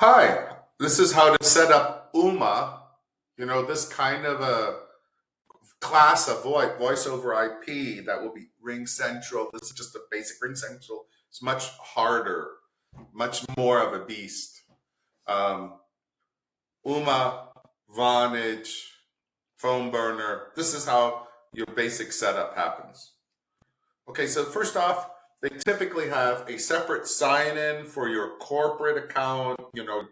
Hi, this is how to set up UMA, this kind of a class of voice over IP that will be RingCentral. This is just a basic RingCentral. It's much harder, much more of a beast. UMA, Vonage, phone burner. This is how your basic setup happens. Okay, so first off, they typically have a separate sign-in for your corporate account,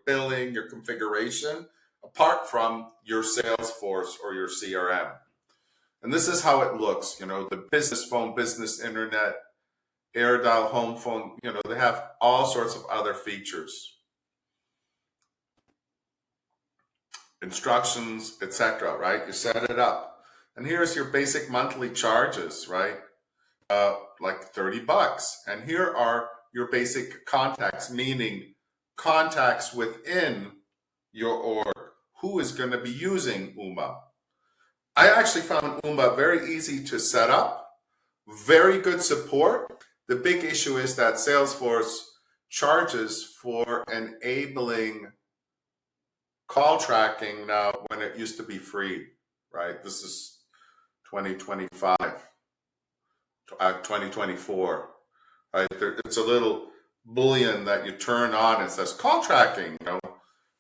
billing, your configuration, apart from your Salesforce or your CRM. And this is how it looks, the business phone, business internet, AirDial home phone, they have all sorts of other features. Instructions, etc., right? You set it up. And here's your basic monthly charges, right? Like $30. And here are your basic contacts, meaning contacts within your org. Who is going to be using UMA? I actually found UMA very easy to set up, very good support. The big issue is that Salesforce charges for enabling call tracking now when it used to be free, right? This is 2025. 2024, right? It's a little boolean that you turn on. It says call tracking,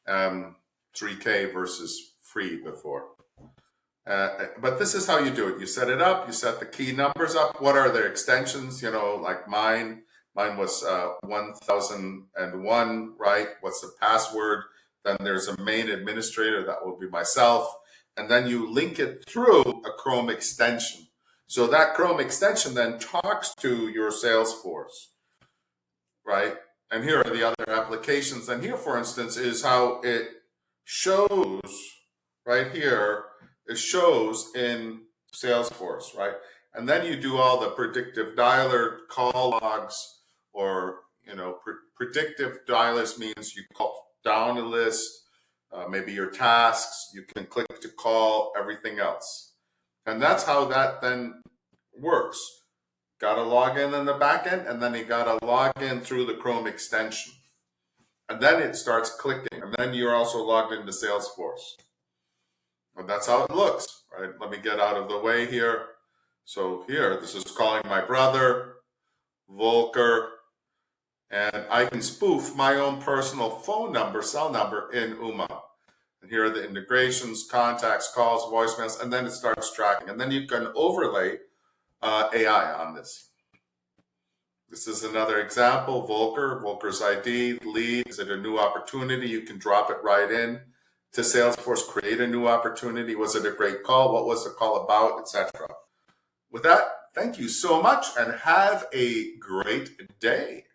3K versus free before. But this is how you do it. You set it up. You set the key numbers up. What are their extensions? Like mine was 1001, right? What's the password? Then there's a main administrator. That will be myself. And then you link it through a Chrome extension. So that Chrome extension then talks to your Salesforce, right? And here are the other applications. And here, for instance, is how it shows right here. It shows in Salesforce, right? And then you do all the predictive dialer call logs, or predictive dialers means you call down a list, maybe your tasks. You can click to call everything else. And that's how that then works. Got to log in the back end, and then you got to log in through the Chrome extension. And then it starts clicking, and then you're also logged into Salesforce. And that's how it looks, right? Let me get out of the way here. So here, this is calling my brother, Volker, and I can spoof my own personal phone number, cell number in UMA. And here are the integrations, contacts, calls, voicemails, and then it starts tracking. And then you can overlay AI on this. This is another example, Volker's ID, lead. Is it a new opportunity? You can drop it right in to Salesforce, create a new opportunity. Was it a great call? What was the call about, etc. With that, thank you so much and have a great day.